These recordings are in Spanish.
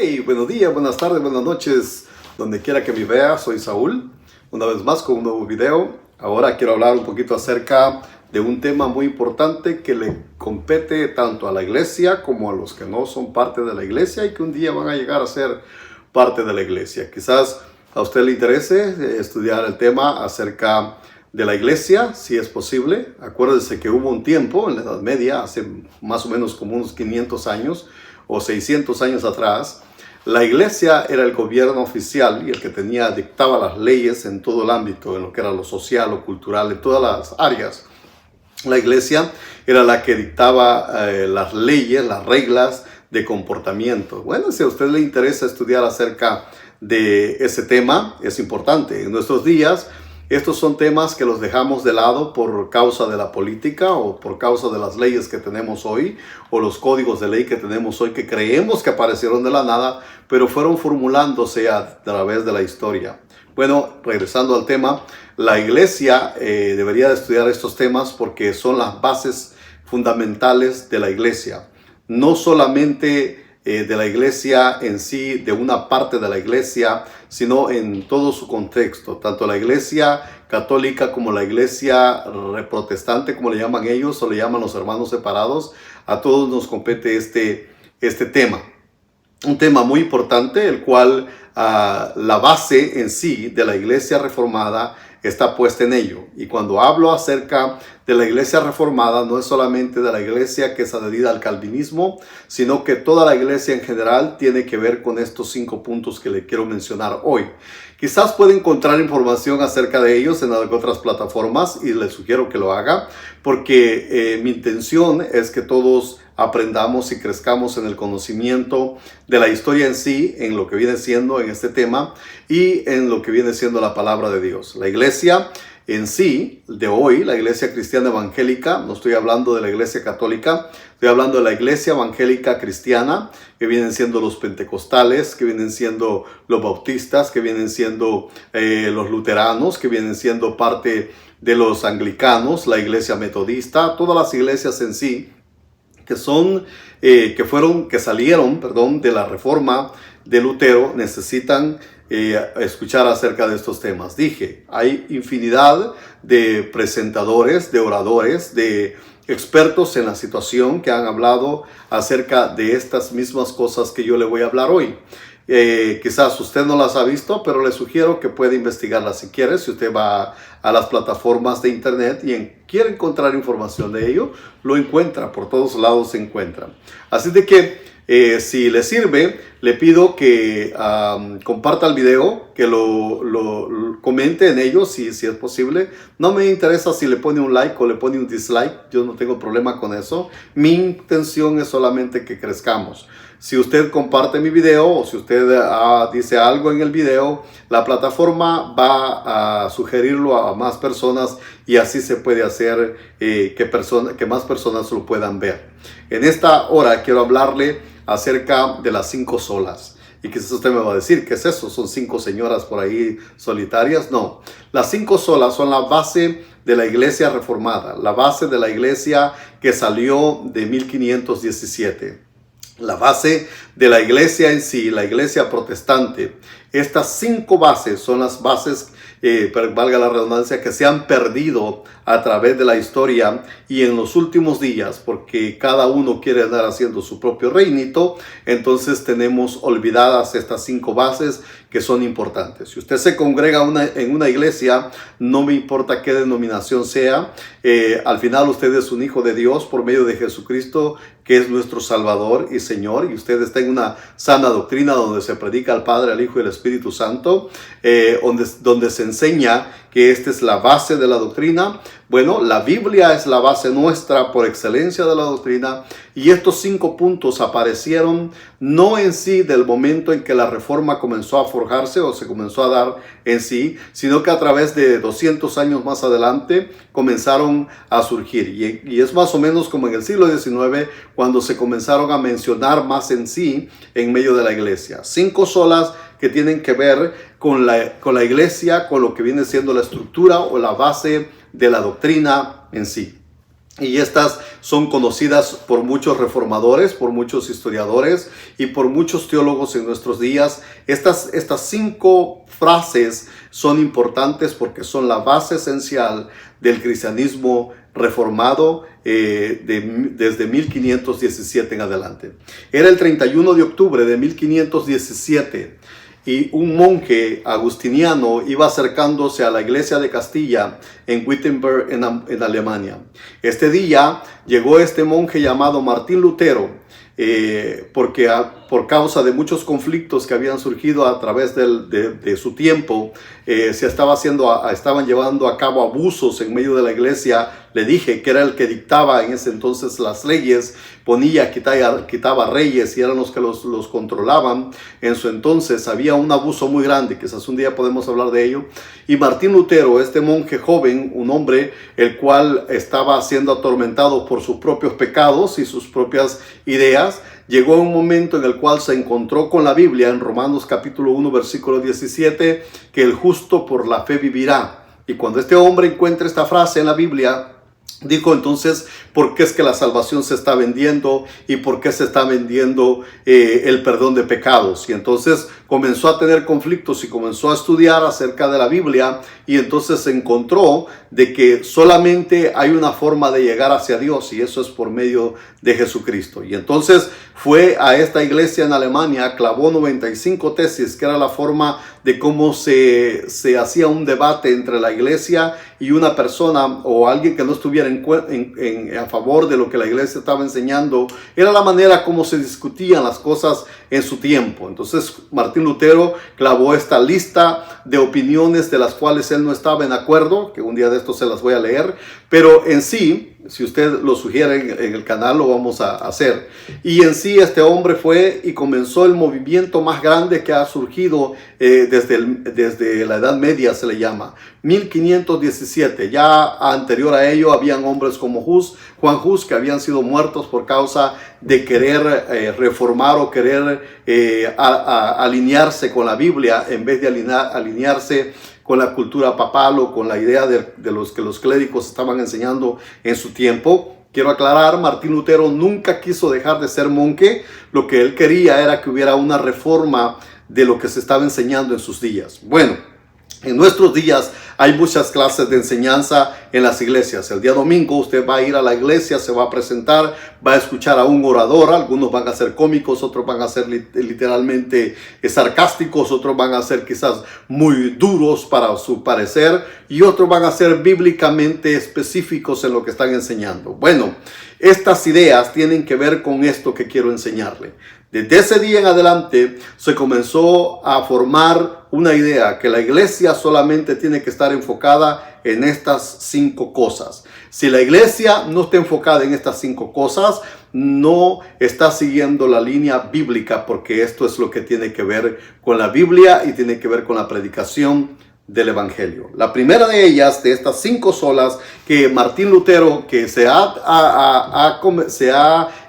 Hey, buenos días, buenas tardes, buenas noches, donde quiera que me vea. Soy Saúl, una vez más con un nuevo video. Ahora quiero hablar un poquito acerca de un tema muy importante que le compete tanto a la iglesia como a los que no son parte de la iglesia y que un día van a llegar a ser parte de la iglesia. Quizás a usted le interese estudiar el tema acerca de la iglesia, si es posible. Acuérdese que hubo un tiempo en la Edad Media, hace más o menos como unos 500 años o 600 años atrás, la iglesia era el gobierno oficial y el que dictaba las leyes en todo el ámbito, en lo que era lo social, lo cultural, en todas las áreas. La iglesia era la que dictaba las leyes, las reglas de comportamiento. Bueno, si a usted le interesa estudiar acerca de ese tema, es importante. En nuestros días, estos son temas que los dejamos de lado por causa de la política o por causa de las leyes que tenemos hoy o los códigos de ley que tenemos hoy que creemos que aparecieron de la nada, pero fueron formulándose a través de la historia. Bueno, regresando al tema, la iglesia debería de estudiar estos temas porque son las bases fundamentales de la iglesia. No solamente de la iglesia en sí, de una parte de la iglesia, sino en todo su contexto, tanto la iglesia católica como la iglesia protestante, como le llaman ellos, o le llaman los hermanos separados. A todos nos compete este tema. Un tema muy importante, el cual la base en sí de la iglesia reformada está puesta en ello. Y cuando hablo acerca de la iglesia reformada, no es solamente de la iglesia que es adherida al calvinismo, sino que toda la iglesia en general tiene que ver con estos 5 puntos que le quiero mencionar hoy. Quizás puede encontrar información acerca de ellos en otras plataformas y les sugiero que lo haga, porque mi intención es que todos aprendamos y crezcamos en el conocimiento de la historia en sí, en lo que viene siendo en este tema y en lo que viene siendo la palabra de Dios. La iglesia en sí, de hoy, la iglesia cristiana evangélica, no estoy hablando de la iglesia católica, estoy hablando de la iglesia evangélica cristiana, que vienen siendo los pentecostales, que vienen siendo los bautistas, que vienen siendo los luteranos, que vienen siendo parte de los anglicanos, la iglesia metodista, todas las iglesias en sí, que salieron de la reforma de Lutero, necesitan escuchar acerca de estos temas. Dije, hay infinidad de presentadores, de oradores, de expertos en la situación que han hablado acerca de estas mismas cosas que yo le voy a hablar hoy. Quizás usted no las ha visto, pero le sugiero que puede investigarlas si quiere. Si usted va a las plataformas de internet y quiere encontrar información de ello, lo encuentra, por todos lados se encuentra. Así de que si le sirve, le pido que comparta el video, que lo comente en ello si es posible. No me interesa si le pone un like o le pone un dislike, yo no tengo problema con eso. Mi intención es solamente que crezcamos. Si usted comparte mi video o si usted dice algo en el video, la plataforma va a sugerirlo a más personas y así se puede hacer que más personas lo puedan ver. En esta hora quiero hablarle acerca de las 5 solas. Y quizás usted me va a decir, ¿qué es eso? ¿Son 5 señoras por ahí solitarias? No, las 5 solas son la base de la iglesia reformada, la base de la iglesia que salió de 1517. La base de la iglesia en sí, la iglesia protestante. Estas 5 bases son las bases, valga la redundancia, que se han perdido a través de la historia y en los últimos días, porque cada uno quiere andar haciendo su propio reinito. Entonces tenemos olvidadas estas 5 bases que son importantes. Si usted se congrega en una iglesia, no me importa qué denominación sea, al final usted es un hijo de Dios por medio de Jesucristo, que es nuestro Salvador y Señor, y usted está en una sana doctrina donde se predica al Padre, al Hijo y al Espíritu Santo, donde se enseña que esta es la base de la doctrina. Bueno, la Biblia es la base nuestra por excelencia de la doctrina, y estos 5 puntos aparecieron no en sí del momento en que la reforma comenzó a forjarse o se comenzó a dar en sí, sino que a través de 200 años más adelante comenzaron a surgir. Y es más o menos como en el siglo XIX cuando se comenzaron a mencionar más en sí en medio de la iglesia. 5 solas que tienen que ver con la iglesia, con lo que viene siendo la estructura o la base de la doctrina en sí. Y estas son conocidas por muchos reformadores, por muchos historiadores y por muchos teólogos en nuestros días. Estas 5 frases son importantes porque son la base esencial del cristianismo reformado desde 1517 en adelante. Era el 31 de octubre de 1517 y un monje agustiniano iba acercándose a la iglesia de Castilla en Wittenberg, en Alemania. Este día llegó este monje llamado Martín Lutero, porque por causa de muchos conflictos que habían surgido a través de su tiempo, estaban llevando a cabo abusos en medio de la iglesia. Le dije que era el que dictaba en ese entonces las leyes, quitaba reyes y eran los que los controlaban. En su entonces había un abuso muy grande, quizás un día podemos hablar de ello. Y Martín Lutero, este monje joven, un hombre el cual estaba siendo atormentado por sus propios pecados y sus propias ideas, llegó un momento en el cual se encontró con la Biblia en Romanos capítulo 1 versículo 17, que el justo por la fe vivirá. Y cuando este hombre encuentra esta frase en la Biblia, dijo entonces, ¿por qué es que la salvación se está vendiendo y por qué se está vendiendo el perdón de pecados? Y entonces comenzó a tener conflictos y comenzó a estudiar acerca de la Biblia, y entonces se encontró de que solamente hay una forma de llegar hacia Dios, y eso es por medio de Jesucristo. Y entonces fue a esta iglesia en Alemania, clavó 95 tesis, que era la forma de cómo se hacía un debate entre la iglesia y una persona o alguien que no estuviera a favor de lo que la iglesia estaba enseñando. Era la manera como se discutían las cosas en su tiempo. Entonces Martín Lutero clavó esta lista de opiniones de las cuales él no estaba en acuerdo, que un día de estos se las voy a leer, pero en sí, si usted lo sugiere en el canal, lo vamos a hacer. Y en sí este hombre fue y comenzó el movimiento más grande que ha surgido desde la Edad Media, se le llama 1517. Ya anterior a ello habían hombres como Juan Hus, que habían sido muertos por causa de querer reformar o querer alinearse con la Biblia en vez de alinearse con la cultura papal o con la idea de los que los clérigos estaban enseñando en su tiempo. Quiero aclarar, Martín Lutero nunca quiso dejar de ser monje. Lo que él quería era que hubiera una reforma de lo que se estaba enseñando en sus días. Bueno, en nuestros días hay muchas clases de enseñanza en las iglesias. El día domingo usted va a ir a la iglesia, se va a presentar, va a escuchar a un orador. Algunos van a ser cómicos, otros van a ser literalmente sarcásticos, otros van a ser quizás muy duros para su parecer y otros van a ser bíblicamente específicos en lo que están enseñando. Bueno, estas ideas tienen que ver con esto que quiero enseñarle. Desde ese día en adelante se comenzó a formar una idea que la iglesia solamente tiene que estar enfocada en estas 5 cosas. Si la iglesia no está enfocada en estas 5 cosas, no está siguiendo la línea bíblica, porque esto es lo que tiene que ver con la Biblia y tiene que ver con la predicación del evangelio. La primera de ellas, de estas 5 solas que Martín Lutero, que se ha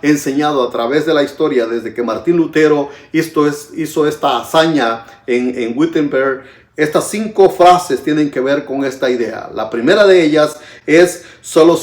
enseñado a través de la historia desde que Martín Lutero hizo esta hazaña en Wittenberg, estas 5 frases tienen que ver con esta idea. La primera de ellas es solo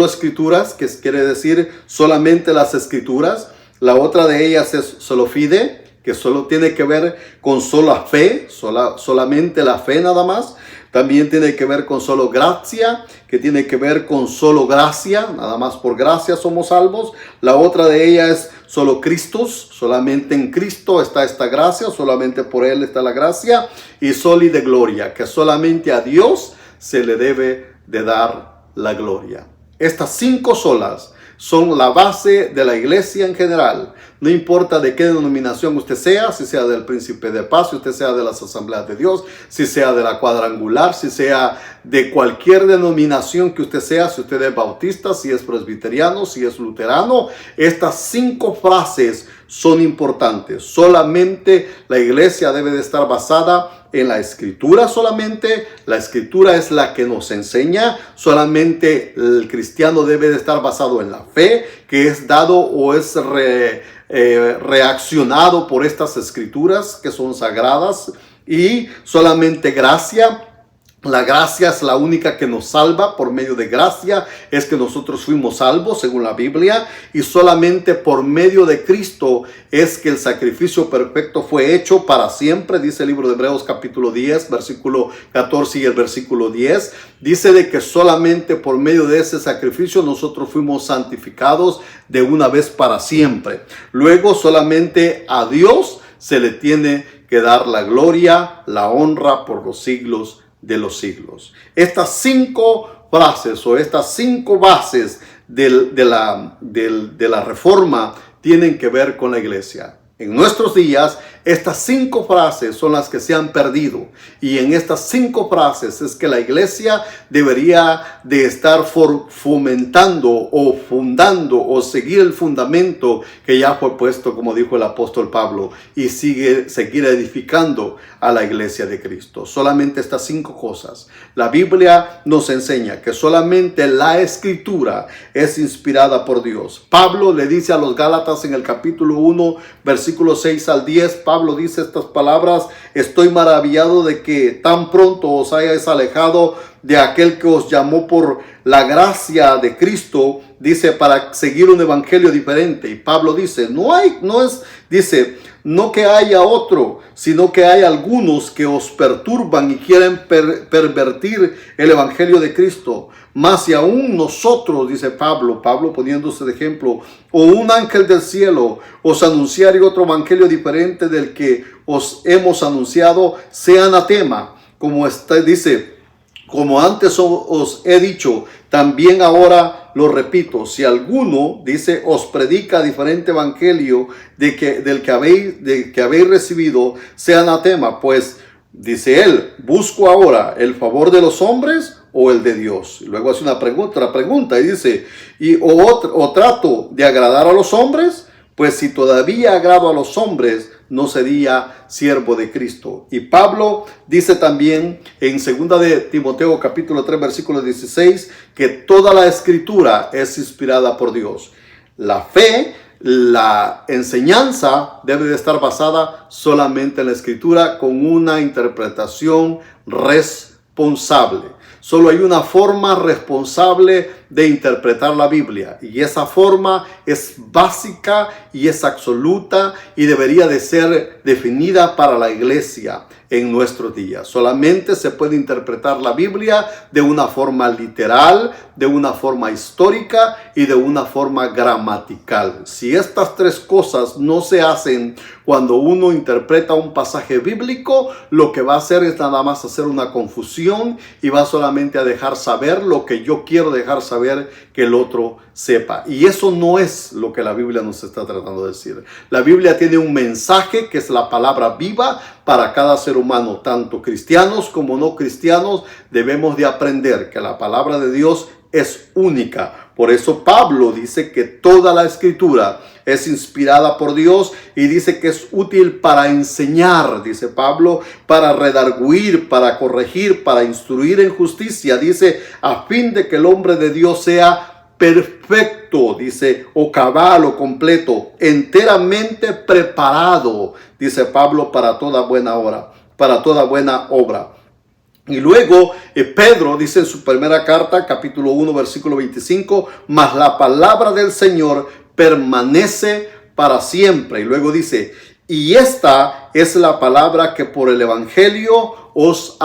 escrituras, que quiere decir solamente las escrituras. La otra de ellas es solo fide, que solo tiene que ver con sola fe, solamente la fe nada más. También tiene que ver con solo gracia, que tiene que ver con solo gracia, nada más por gracia somos salvos. La otra de ellas es solo Cristo, solamente en Cristo está esta gracia, solamente por Él está la gracia. Y soli de gloria, que solamente a Dios se le debe de dar la gloria. Estas 5 solas son la base de la iglesia en general. No importa de qué denominación usted sea, si sea del Príncipe de Paz, si usted sea de las Asambleas de Dios, si sea de la Cuadrangular, si sea de cualquier denominación que usted sea, si usted es bautista, si es presbiteriano, si es luterano, estas 5 frases son importantes. Solamente la iglesia debe de estar basada en la escritura solamente. La escritura es la que nos enseña. Solamente el cristiano debe de estar basado en la fe que es dado o es reaccionado por estas escrituras que son sagradas. Y solamente gracia La gracia es la única que nos salva. Por medio de gracia es que nosotros fuimos salvos según la Biblia, y solamente por medio de Cristo es que el sacrificio perfecto fue hecho para siempre. Dice el libro de Hebreos capítulo 10 versículo 14 y el versículo 10. Dice de que solamente por medio de ese sacrificio nosotros fuimos santificados de una vez para siempre. Luego solamente a Dios se le tiene que dar la gloria, la honra por los siglos de los siglos. Estas 5 frases o estas 5 bases de la reforma tienen que ver con la iglesia. En nuestros días, estas 5 frases son las que se han perdido, y en estas 5 frases es que la iglesia debería de estar fomentando o fundando o seguir el fundamento que ya fue puesto, como dijo el apóstol Pablo, y seguir edificando a la iglesia de Cristo. Solamente estas 5 cosas. La Biblia nos enseña que solamente la Escritura es inspirada por Dios. Pablo le dice a los Gálatas en el capítulo 1, versículos 6 al 10, Pablo dice estas palabras: estoy maravillado de que tan pronto os hayáis alejado de aquel que os llamó por la gracia de Cristo, dice, para seguir un evangelio diferente. Y Pablo dice, no que haya otro, sino que hay algunos que os perturban y quieren pervertir el evangelio de Cristo. Más y aún nosotros, dice Pablo poniéndose de ejemplo, o un ángel del cielo os anunciare otro evangelio diferente del que os hemos anunciado, sea anatema. Dice, como antes os he dicho, también ahora lo repito, si alguno, dice, os predica diferente evangelio del que habéis recibido, sea anatema. Pues, dice él, busco ahora el favor de los hombres o el de Dios. Y luego hace otra pregunta y dice, o trato de agradar a los hombres, pues si todavía agrado a los hombres, no sería siervo de Cristo. Y Pablo dice también en 2 de Timoteo capítulo 3 versículo 16 que toda la escritura es inspirada por Dios. La fe, la enseñanza debe de estar basada solamente en la escritura con una interpretación responsable. Solo hay una forma responsable de interpretar la Biblia, y esa forma es básica y es absoluta y debería de ser definida para la iglesia en nuestros días. Solamente se puede interpretar la Biblia de una forma literal, de una forma histórica y de una forma gramatical. Si estas 3 cosas no se hacen cuando uno interpreta un pasaje bíblico, lo que va a hacer es nada más hacer una confusión y va solamente a dejar saber lo que yo quiero dejar saber que el otro sepa. Y eso no es lo que la Biblia nos está tratando de decir. La Biblia tiene un mensaje que es la palabra viva para cada ser humano, tanto cristianos como no cristianos. Debemos de aprender que la palabra de Dios es única. Por eso Pablo dice que toda la escritura es inspirada por Dios y dice que es útil para enseñar, dice Pablo, para redarguir, para corregir, para instruir en justicia, dice, a fin de que el hombre de Dios sea perfecto, dice, o cabal o completo, enteramente preparado, dice Pablo, para toda buena obra. Y luego Pedro dice en su primera carta, capítulo 1, versículo 25, mas la palabra del Señor permanece para siempre. Y luego dice, y esta es la palabra que por el evangelio os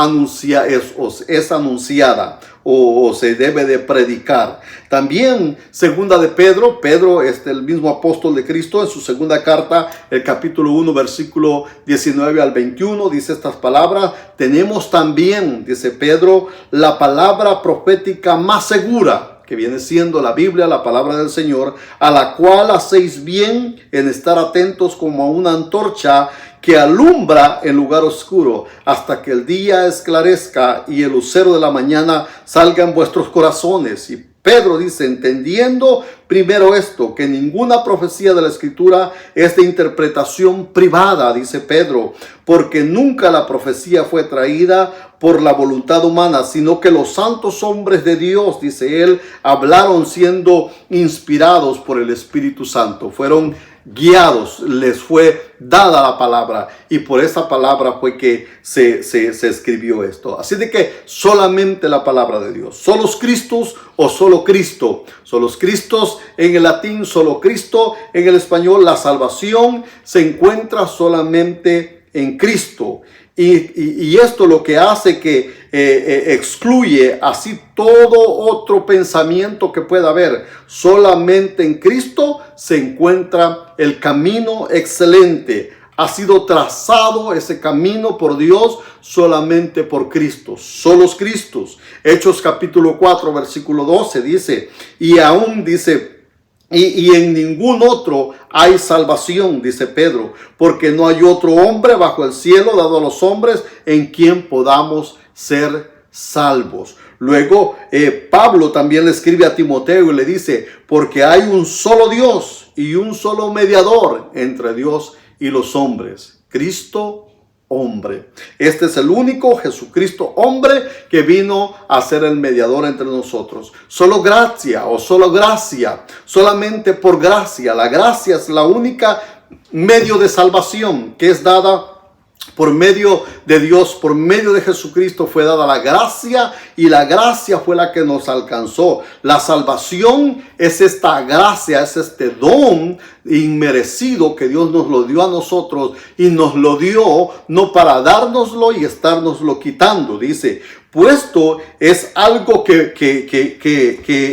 es anunciada o se debe de predicar. También segunda de Pedro el mismo apóstol de Cristo, en su segunda carta, el capítulo 1, versículo 19 al 21, dice estas palabras: tenemos también, dice Pedro, la palabra profética más segura, que viene siendo la Biblia, la palabra del Señor, a la cual hacéis bien en estar atentos como a una antorcha que alumbra en lugar oscuro, hasta que el día esclarezca y el lucero de la mañana salga en vuestros corazones. Y Pedro dice, entendiendo primero esto, que ninguna profecía de la Escritura es de interpretación privada, dice Pedro, porque nunca la profecía fue traída por la voluntad humana, sino que los santos hombres de Dios, dice él, hablaron siendo inspirados por el Espíritu Santo. Fueron guiados, les fue dada la palabra y por esa palabra fue que se escribió esto. Así de que solamente la palabra de Dios, solos Cristos o solo Cristo, solos Cristos en el latín, solo Cristo en el español. La salvación se encuentra solamente en Cristo. Y esto lo que hace que excluye así todo otro pensamiento que pueda haber. Solamente en Cristo se encuentra el camino excelente. Ha sido trazado ese camino por Dios solamente por Cristo. Solos Cristos. Hechos capítulo 4 versículo 12 dice, y aún dice, y en ningún otro hay salvación, dice Pedro, porque no hay otro hombre bajo el cielo dado a los hombres en quien podamos ser salvos. Luego Pablo también le escribe a Timoteo y le dice, porque hay un solo Dios y un solo mediador entre Dios y los hombres, Cristo hombre. Este es el único Jesucristo hombre que vino a ser el mediador entre nosotros. Solo gracia o solo gracia, solamente por gracia. La gracia es la única medio de salvación que es dada por medio de Dios, por medio de Jesucristo fue dada la gracia y la gracia fue la que nos alcanzó. La salvación es esta gracia, es este don inmerecido que Dios nos lo dio a nosotros y nos lo dio no para dárnoslo y estárnoslo quitando. Dice, puesto es algo que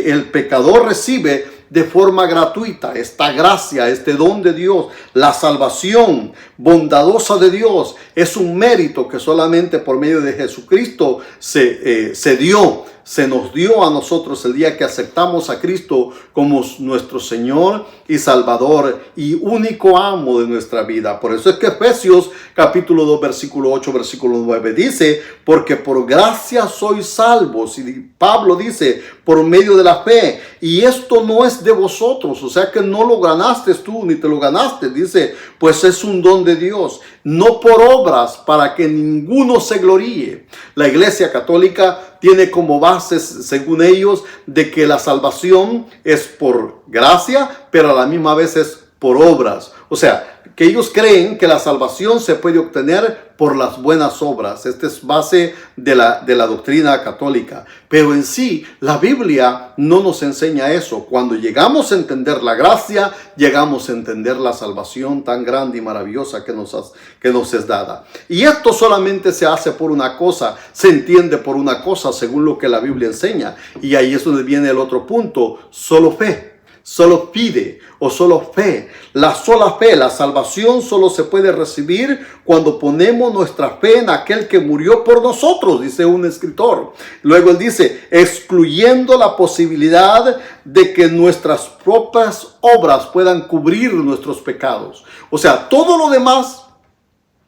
el pecador recibe de forma gratuita. Esta gracia, este don de Dios, la salvación bondadosa de Dios, es un mérito que solamente por medio de Jesucristo se nos dio a nosotros el día que aceptamos a Cristo como nuestro Señor y Salvador y único amo de nuestra vida. Por eso es que Efesios capítulo 2 versículo 8 versículo 9 dice, porque por gracia sois salvos. Y Pablo dice, por medio de la fe. Y esto no es de vosotros, o sea que no lo ganaste tú ni te lo ganaste. Dice, pues es un don de Dios, no por obras para que ninguno se gloríe. La Iglesia Católica tiene como bases, según ellos, de que la salvación es por gracia, pero a la misma vez es por obras. O sea, que ellos creen que la salvación se puede obtener por las buenas obras. Esta es base de la doctrina católica. Pero en sí, la Biblia no nos enseña eso. Cuando llegamos a entender la gracia, llegamos a entender la salvación tan grande y maravillosa que nos es dada. Y esto solamente se hace por una cosa, se entiende por una cosa, según lo que la Biblia enseña. Y ahí es donde viene el otro punto, solo fe. Solo pide o solo fe. La sola fe, la salvación solo se puede recibir cuando ponemos nuestra fe en aquel que murió por nosotros, dice un escritor. Luego él dice, excluyendo la posibilidad de que nuestras propias obras puedan cubrir nuestros pecados. O sea, todo lo demás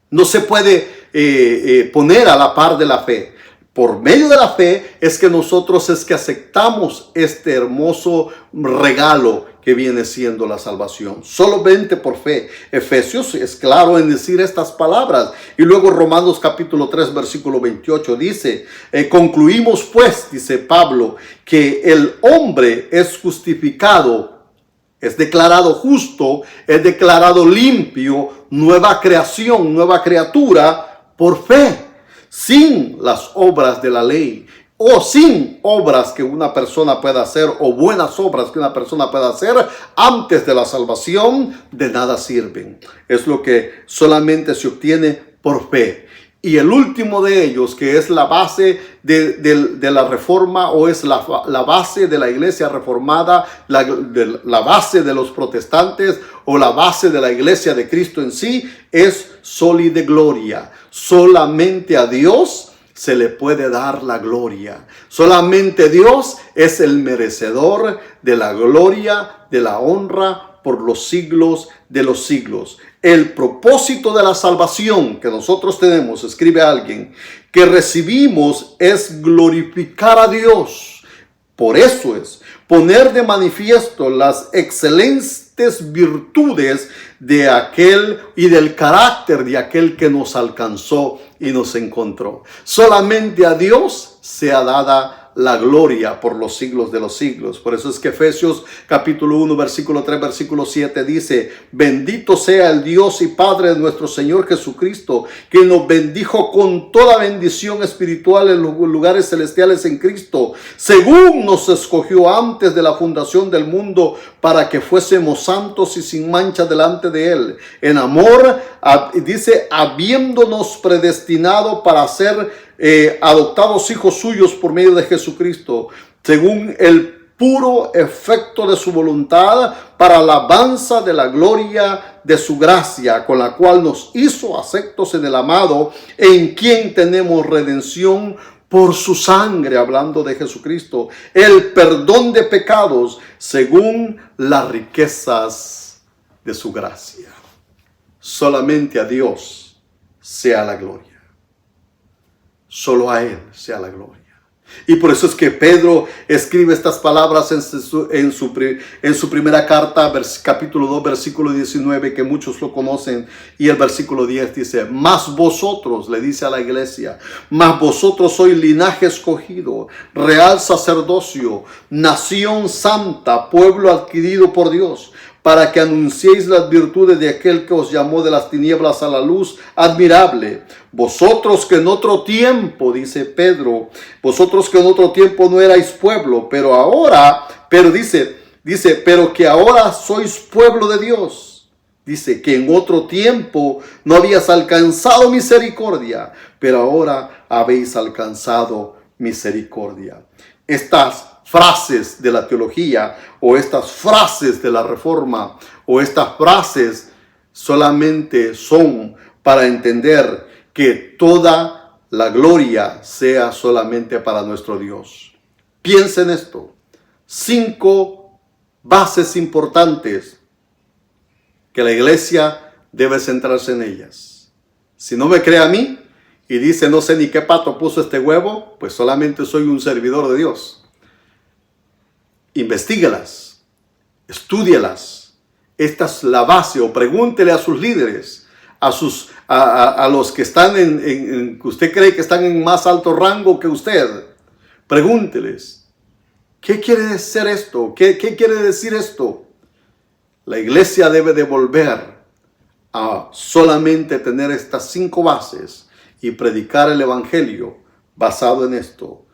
no se puede poner a la par de la fe. Por medio de la fe es que nosotros aceptamos este hermoso regalo que viene siendo la salvación. Solamente por fe. Efesios es claro en decir estas palabras. Y luego Romanos capítulo 3 versículo 28 dice, concluimos pues, dice Pablo, que el hombre es justificado, es declarado justo, es declarado limpio, nueva creación, nueva criatura, por fe. Sin las obras de la ley o sin obras que una persona pueda hacer o buenas obras que una persona pueda hacer antes de la salvación, de nada sirven. Es lo que solamente se obtiene por fe. Y el último de ellos, que es la base de la reforma o es la base de la iglesia reformada, la base de los protestantes o la base de la iglesia de Cristo en sí, es soli de gloria. Solamente a Dios se le puede dar la gloria. Solamente Dios es el merecedor de la gloria, de la honra por los siglos de los siglos. El propósito de la salvación que nosotros tenemos, escribe alguien, que recibimos es glorificar a Dios. Por eso es poner de manifiesto las excelentes virtudes de aquel y del carácter de aquel que nos alcanzó y nos encontró. Solamente a Dios sea dada la gloria por los siglos de los siglos. Por eso es que Efesios capítulo 1, versículo 3, versículo 7 dice: bendito sea el Dios y Padre de nuestro Señor Jesucristo, que nos bendijo con toda bendición espiritual en los lugares celestiales en Cristo, según nos escogió antes de la fundación del mundo, para que fuésemos santos y sin mancha delante de Él. En amor, dice, habiéndonos predestinado para ser adoptados hijos suyos por medio de Jesucristo, según el puro efecto de su voluntad, para alabanza de la gloria de su gracia, con la cual nos hizo aceptos en el amado, en quien tenemos redención por su sangre, hablando de Jesucristo, el perdón de pecados, según las riquezas de su gracia. Solamente a Dios sea la gloria. Solo a Él sea la gloria. Y por eso es que Pedro escribe estas palabras en su primera carta, capítulo 2, versículo 19, que muchos lo conocen. Y el versículo 10 dice: mas vosotros, le dice a la iglesia, mas vosotros sois linaje escogido, real sacerdocio, nación santa, pueblo adquirido por Dios, para que anunciéis las virtudes de aquel que os llamó de las tinieblas a la luz admirable. Vosotros que en otro tiempo, dice Pedro, vosotros que en otro tiempo no erais pueblo, pero que ahora sois pueblo de Dios. Dice que en otro tiempo no habías alcanzado misericordia, pero ahora habéis alcanzado misericordia. Estas frases de la teología, o estas frases de la reforma, o estas frases solamente son para entender que toda la gloria sea solamente para nuestro Dios. Piensa en esto. 5 bases importantes que la iglesia debe centrarse en ellas. Si no me cree a mí y dice: no sé ni qué pato puso este huevo, pues solamente soy un servidor de Dios. Investíguelas, estúdielas. Esta es la base, o pregúntele a sus líderes, a los que están que usted cree que están en más alto rango que usted. Pregúnteles: ¿qué quiere decir esto? ¿Qué quiere decir esto? La iglesia debe de volver a solamente tener estas 5 bases y predicar el evangelio basado en esto.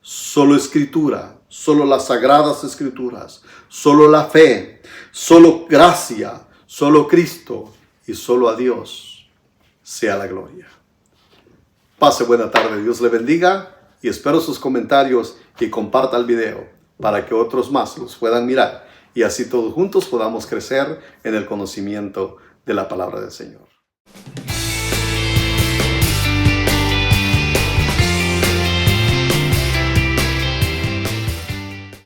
Solo escritura, solo las sagradas escrituras, solo la fe, solo gracia, solo Cristo y solo a Dios sea la gloria. Pase buena tarde, Dios le bendiga, y espero sus comentarios y comparta el video para que otros más los puedan mirar y así todos juntos podamos crecer en el conocimiento de la palabra del Señor.